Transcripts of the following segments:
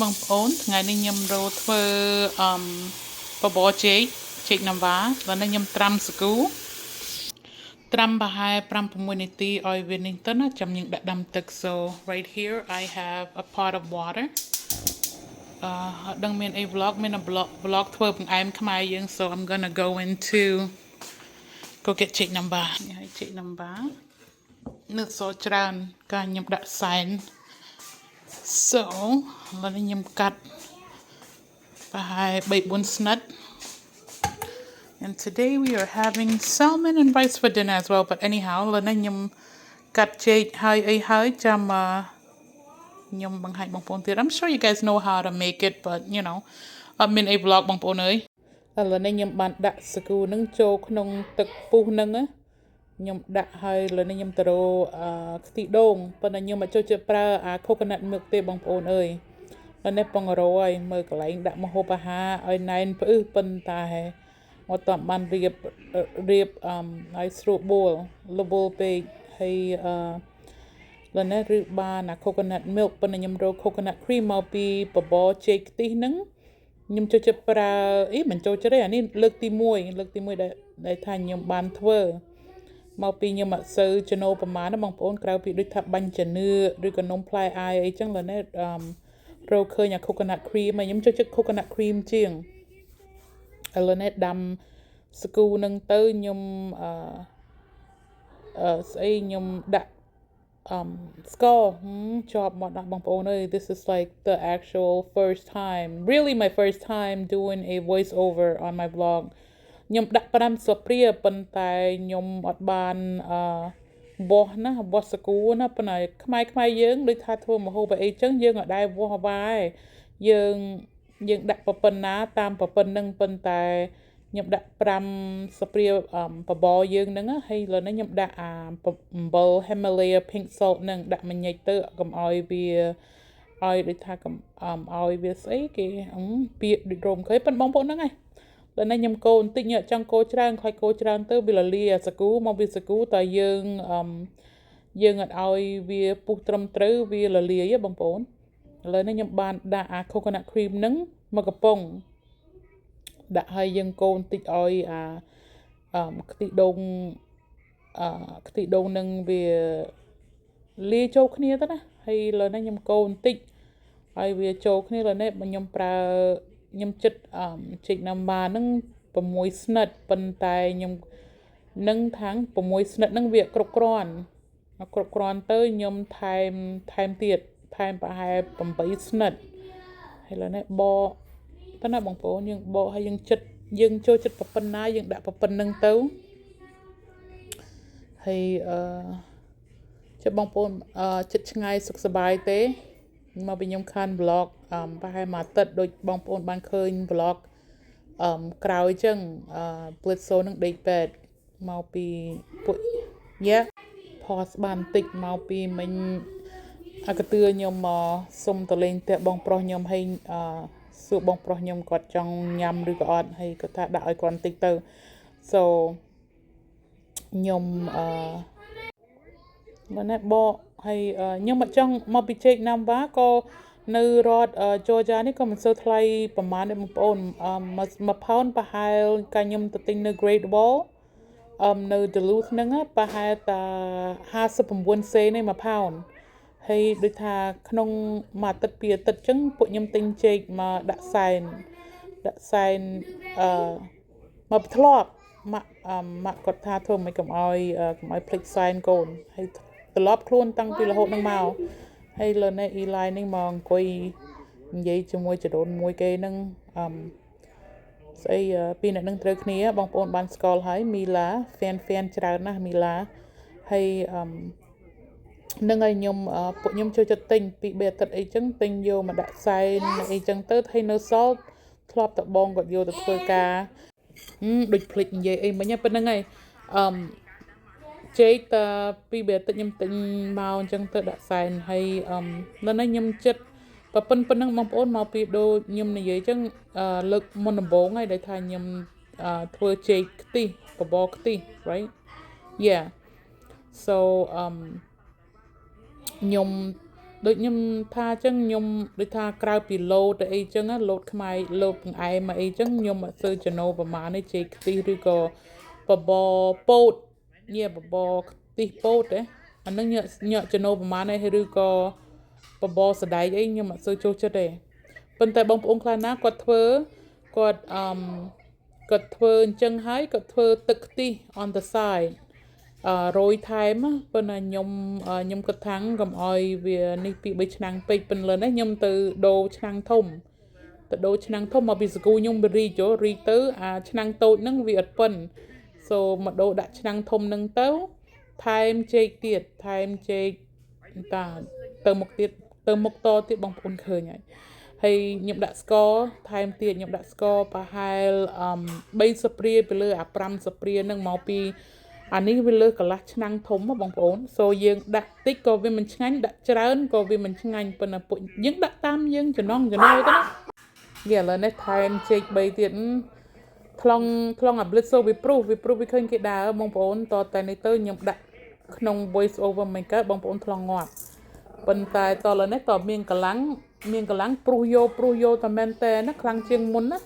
បងប្អូនថ្ងៃនេះខ្ញុំរកធ្វើបបរចេកណាំវ៉ាแล้วនេះខ្ញុំត្រាំសាគូត្រាំប្រហែល 5-6 នាទីឲ្យវានេះទៅណាចាំយើងដាក់ដាំទឹក so right here I have a pot of water អត់ដឹងមានអី vlog មាន vlog ធ្វើបង្អែមខ្មែរយើង so I'm gonna go into go get ចេកណាំវ៉ាហើយចេកណាំវ៉ានៅសល់ច្រើនកាលខ្ញុំដាក់សែន so ឥឡូវនេះខ្ញុំកាត់ប្រហែល 3-4 ស្និត and today we are having salmon and rice for dinner as well but anyhow ឥឡូវនេះខ្ញុំកាត់ចេកហើយអីហើយចាំខ្ញុំបង្ហាញបងប្អូនទៀត I'm sure you guys know how to make it but you know អត់មានអី vlog បងប្អូនអើយឥឡូវនេះខ្ញុំបានដាក់សាគូនឹងចូលក្នុងទឹកពុះនឹងខ្ញុំដាក់ហើយឥឡូវនេះខ្ញុំទៅរកខ្ទិះដូងប៉ុន្តែខ្ញុំអត់ចូលចិត្តប្រើcoconut milk ទេបងប្អូនអើយឥឡូវនេះពងរោហើយមើលកន្លែងដាក់ម្ហូបអាហារឲ្យណែនផ្អឹសប៉ុន្តែមកតបានរៀបឲ្យស្រួលបួលលបួលពេកហើយឥឡូវនេះឬបានcoconut milk ប៉ុន្តែខ្ញុំរក coconut cream មកពីបបរចេកខ្ទិះហ្នឹងខ្ញុំចូលចិត្តប្រើមិនចូលចិត្តទេអានេះលើកទី1ដែលថាខ្ញុំបានធ្វើមកពីខ្ញុំអត់សូវចំណូលប្រមាណណាបងប្អូនក្រៅពីដូចថាបាញ់ចានឿឬក៏នំផ្លែអាយអីចឹងឥឡូវនេះរកឃើញcoconut cream ខ្ញុំចូលចិត្ត coconut cream ជាងឥឡូវនេះដាំសាគូនឹងទៅខ្ញុំស្អីខ្ញុំដាក់ស្ករជាប់មកដាក់បងប្អូនអើយ this is like the actual first time really my first time doing a voice over on my vlog ខ្ញុំដាក់5ស្លាបព្រាប៉ុន្តែខ្ញុំអត់បានបោះសាគូណាប៉ុន្តែខ្មែរយើងដូចថាធ្វើម្ហូបអីចឹងយើងអត់ដែរវាស់វាយយើងដាក់ប៉ុណ្ណាតាមប៉ុណ្្នឹងប៉ុន្តែខ្ញុំដាក់5ស្លាបព្រាបបរយើងហ្នឹងហើយឥឡូវនេះខ្ញុំដាក់អំបិល Himalaya pink salt ហ្នឹងដាក់មួយញិចទៅកុំឲ្យវាឲ្យដូចថាឲ្យវាស្អីគេពាកដូចរោមខេប៉ុនបងប្អូនហ្នឹងហើយដល់នេះខ្ញុំកូរបន្តិចខ្ញុំចង់កូរច្រើនខ្លាចកូរច្រើនទៅវាលាសាគូមកវាសាគូតែយើងអត់ឲ្យវាពុះត្រឹមត្រូវវាលាយបងប្អូនឥឡូវនេះខ្ញុំបានដាក់coconut cream ហ្នឹងមកកំប៉ុងដាក់ឲ្យយើងកូរបន្តិចឲ្យខ្ទិះដូងនឹងវាលាយចូលគ្នាទៅណាហើយឥឡូវនេះខ្ញុំកូរបន្តិចឲ្យវាចូលគ្នាឥឡូវនេះខ្ញុំប្រើខ្ញុំចិត្តចេកណាំវ៉ាហ្នឹង6ស្និតប៉ុន្តែខ្ញុំនឹងថាង6ស្និតហ្នឹងវាគ្រប់គ្រាន់ទៅខ្ញុំថែមទៀតថែមប្រហែល8ស្និតហើយឥឡូវនេះបកប៉ុណ្ណាបងប្អូនយើងបកហើយយើងចូលចិត្តប៉ុណ្ណាយើងដាក់ប៉ុណ្្នឹងទៅហើយចាំបងប្អូនចិត្តឆ្ងាយសុខសប្បាយទេមកពីខ្ញុំខាន vlog ប្រហែលមួយអាទិត្យដូចបងប្អូនបានឃើញ vlog ក្រោយចឹងBlitzo នឹងដេកពេទ្យមកពីពួកផោះស្បានបន្តិចមកពីមិញកន្ទឿខ្ញុំមកសុំទៅលេងផ្ទះបងប្រុសខ្ញុំហើយសួរបងប្រុសខ្ញុំគាត់ចង់ញ៉ាំឬក៏អត់ហើយគាត់ថាដាក់ឲ្យគាត់បន្តិចទៅ so ខ្ញុំមកណែបកហើយខ្ញុំអត់ចង់មកពីចេកណាំវ៉ាក៏នៅរដ្ឋ Georgia នេះក៏មិនសូវថ្លៃប្រហែលទេបងប្អូនមួយផោនប្រហែលកាលខ្ញុំទៅទិញនៅ Great Wall នៅ Duluth ហ្នឹងប្រហែលតា59សេនឯងមួយផោនហើយដូចថាក្នុងមួយអាទិត្យពីរអាទិត្យចឹងពួកខ្ញុំទិញចេកមកដាក់សែនមកធ្លាប់ម៉ាក់គាត់ថាធ្វើមិនកុំឲ្យភ្លេចសែនកូនហើយត្រឡប់ខ្លួនតាំងពីរហូតនឹងមកហើយលើនេះ Eli នេះមកអង្គុយនិយាយជាមួយចរូនមួយគេនឹងស្អីពីអ្នកនឹងត្រូវគ្នាបងប្អូនបានស្គាល់ហើយ Mila fan ច្រើនណាស់ Mila ហើយនឹងឲ្យខ្ញុំពួកខ្ញុំចូលចិត្តទិញពី3អាទិត្យអីចឹងទិញយកមកដាក់សែនអីចឹងទៅហើយនៅសល់ធ្លាប់តបងគាត់យកទៅធ្វើការដូចភ្លេចនិយាយអីមិញហ្នឹងប៉ុណ្្នឹងហើយចេកតាពី3អាទិត្យខ្ញុំទិញមកអញ្ចឹងទៅដាក់សែនហើយនៅនេះខ្ញុំចិត្តប៉ុណ្្នឹងបងប្អូនមកពីដូចខ្ញុំនិយាយចឹងលើកមុនដំបូងហើយដែលថាខ្ញុំធ្វើចេកខ្ទិះបបរខ្ទិះ right yeah so ខ្ញុំ ដូចខ្ញុំថាអញ្ចឹងខ្ញុំដូចថាក្រៅពីលោតអីចឹងលោតខ្មែរលោតបង្អែមអីចឹងខ្ញុំអត់សូវចំណូលប្រមាណទេចេកខ្ទិះឬក៏បបរពោតបបរខ្ទិះពោតអានឹងញក់ចំណូលប្រមាណទេឬក៏បបរសណ្ដែកអីខ្ញុំអត់សូវចូលចិត្តទេប៉ុន្តែបងប្អូនខ្លះណាគាត់ធ្វើគាត់គាត់ធ្វើអញ្ចឹងហើយគាត់ធ្វើទឹកខ្ទិះ on the side រយថែមប៉ុន្តែខ្ញុំគិតថាកុំអោយវានេះពី3ឆ្នាំងពេកប៉ុន្តែនេះខ្ញុំទៅដូរឆ្នាំងធំមកពីសកូខ្ញុំបរីកទៅអាឆ្នាំងតូចហ្នឹងវាអត់ប៉ុន so មកដូរដាក់ឆ្នាំងធំហ្នឹងទៅថែមចេកទៀតថែមចេកតាទៅមុខតទៀតបងប្អូនឃើញហើយខ្ញុំដាក់ស្ករថែមទៀតខ្ញុំដាក់ស្ករប្រហែល3ស្ព្រាទៅលើអា5ស្ព្រាហ្នឹងមកពីអានេះវាលើកន្លះឆ្នាំងធំបងប្អូន so យើងដាក់តិចក៏វាមិនឆ្ងាញ់ដាក់ច្រើនក៏វាមិនឆ្ងាញ់ប៉ុន្តែពួកយើងដាក់តាមយើងចំណង់ចំណូលទៅណាឥឡូវនេះថែមចេក3ទៀតថ្លង់អា blitz វាព្រុសវាឃើញគេដើរបងប្អូនតតែនេះទៅខ្ញុំដាក់ក្នុង voice over មិនកើតបងប្អូនថ្លង់ងាប់ប៉ុន្តែតលើនេះតមានកម្លាំងព្រុសយកតែមែនតើណាខ្លាំងជាងមុនណា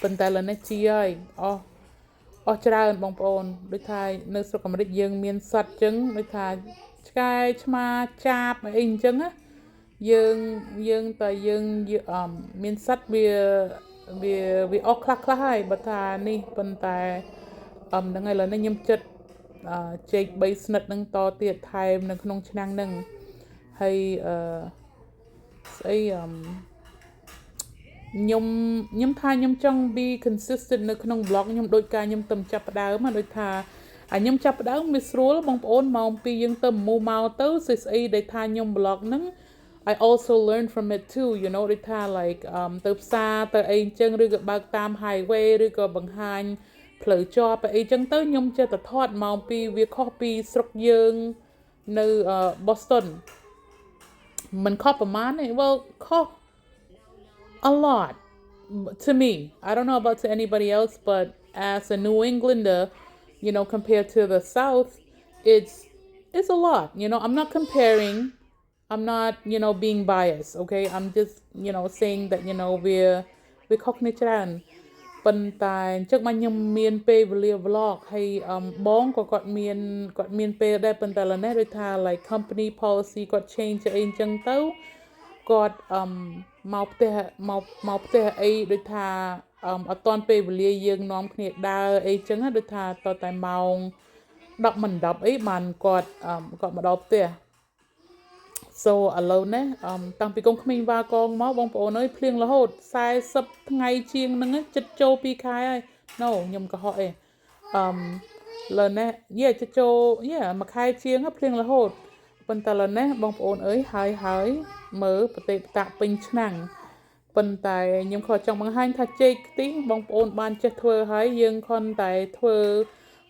ប៉ុន្តែលើនេះជីហើយអស់ច្រើនបងប្អូនដូចថានៅស្រុកអាមេរិកយើងមានសត្វចឹងដូចថាឆ្កែឆ្មាចាបអីអញ្ចឹងណាយើងតែយើងមានសត្វវាអស់ខ្លះហើយបើថានេះប៉ុន្តែហ្នឹងហើយឥឡូវនេះខ្ញុំចិត្តចេក3ស្និតហ្នឹងតទៀតថែមនៅក្នុងឆ្នាំងហ្នឹងហើយស្អីខ្ញុំថាខ្ញុំចង់ be consistent នៅក្នុង blog ខ្ញុំដូចការខ្ញុំទៅចាប់ផ្ដើមដូចថាខ្ញុំចាប់ផ្ដើមវាស្រួលបងប្អូនម៉ោង2យើងទៅមូមកទៅស្អីដែលថាខ្ញុំ blog ហ្នឹង I also learn from it too you know ដូចថា like ទៅផ្សារទៅអីអញ្ចឹងឬក៏បើកតាម highway ឬក៏បង្ហាញផ្លូវជាប់អីអញ្ចឹងទៅខ្ញុំចេះតែថតម៉ោង2វាខុសពីស្រុកយើងនៅ Boston មិនខុសប្រហែលទេ well ខុសa lot to me. I don't know about to anybody else, but as a New Englander, you know, compared to the South, it's a lot. You know, I'm not comparing. I'm not, you know, being biased. Okay, I'm just, you know, saying that you know we're cognitive. ប៉ុន្តែអញ្ចឹងមកខ្ញុំមានពេលវេលា vlog ហើយបងក៏គាត់មានពេលដែរប៉ុន្តែឥឡូវនេះដូចថា like company policy គាត់ change អីអញ្ចឹងទៅគាត់មកផ្ទះអីដូចថាអត់តាន់ពេលវេលាយើងនាំគ្នាដើរអីចឹងដូចថាតតែម៉ោង10មិន10អីបានគាត់មកដល់ផ្ទះ so ឥឡូវនេះតាំងពីកុំក្មេងវ៉ាកងមកបងប្អូនអើយភ្លៀងរហូត40ថ្ងៃជាងហ្នឹងចិត្តចូល2ខែហើយ no ខ្ញុំកុហកអីលើនេះចិត្តចូលមួយខែជាងភ្លៀងរហូតប៉ុន្តែឥឡូវនេះបងប្អូនអើយហើយមើលប្រទេសតាក់ពេញឆ្នាំងប៉ុន្តែខ្ញុំខកចង់បង្ហាញថាចេកខ្ទិះបងប្អូនបានចេះធ្វើហើយយើងខំតែធ្វើ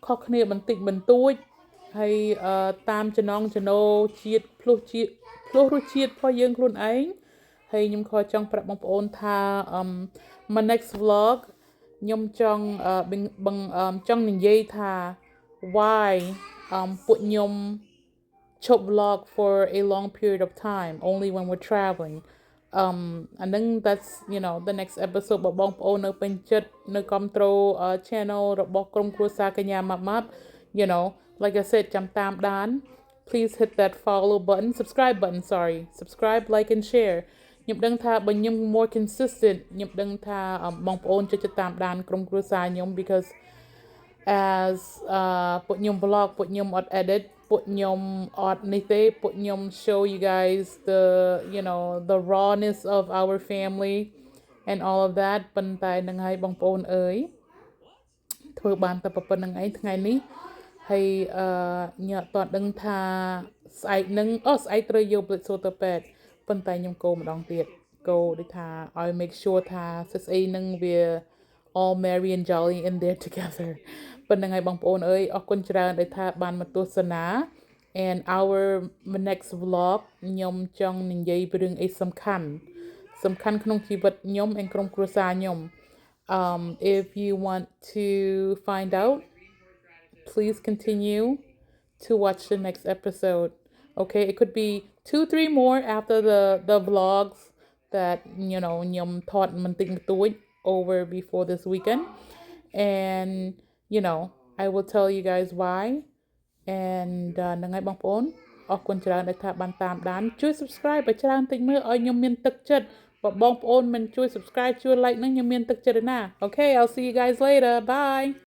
ខុសគ្នាបន្តិចបន្តួចហើយតាមចំណងចំណូលជាតិភ្លោះរសជាតិរបស់យើងខ្លួនឯងហើយខ្ញុំខកចង់ប្រាប់បងប្អូនថាmy next vlog ខ្ញុំចង់និយាយថា why ពួកខ្ញុំchop vlog for a long period of time only when we're traveling and then that's you know the next episode បងប្អូននៅពេញចិត្តនៅ control channel របស់ក្រុមគ្រួសារកញ្ញាម៉ាប់ you know like I said ចាំតាមដាន please hit that follow button subscribe like and share ខ្ញុំដឹងថាបើខ្ញុំ more consistent ខ្ញុំដឹងថាបងប្អូនចិត្តតាមដានក្រុមគ្រួសារខ្ញុំ because as ពួកខ្ញុំ vlog ពួកខ្ញុំអត់ edit ពួកខ្ញុំអត់នេះទេពួកខ្ញុំ show you guys the you know the rawness of our family and all of that ប៉ុន្តែនឹងឲ្យបងប្អូនអើយធ្វើបានតែប៉ុណ្្នឹងឯងថ្ងៃនេះហើយញ៉ាំតដឹងថាស្អែកនឹងស្អែកត្រូវយក blitz ទៅពេទ្យប៉ុន្តែខ្ញុំកោម្ដងទៀតកោដូចថាឲ្យ make sure ថាស្អីនឹងវា all merry and jolly in there together ប៉ុណ្្នឹងហើយបងប្អូនអើយអរគុណច្រើនដែលថាបានមកទស្សនា and our next vlog ខ្ញុំចង់និយាយពីរឿងអីសំខាន់ក្នុងជីវិតខ្ញុំ and ក្រុមគ្រួសារខ្ញុំ if you want to find out please continue to watch the next episode Okay, it could be 2, 3 more after the vlogs that nhum thought man over before this weekend. And I will tell you guys why. And ហ្នឹងហើយបងប្អូនអរគុណច្រើនដែលថាបានតាមដានជួយ subscribe ឲ្យច្រើនតិចមើលឲ្យខ្ញុំមានទឹកចិត្តបើបងប្អូនមិនជួយ subscribe ជួយ like ហ្នឹងខ្ញុំមានទឹកចិត្តឯណា Okay, I'll see you guys later. Bye.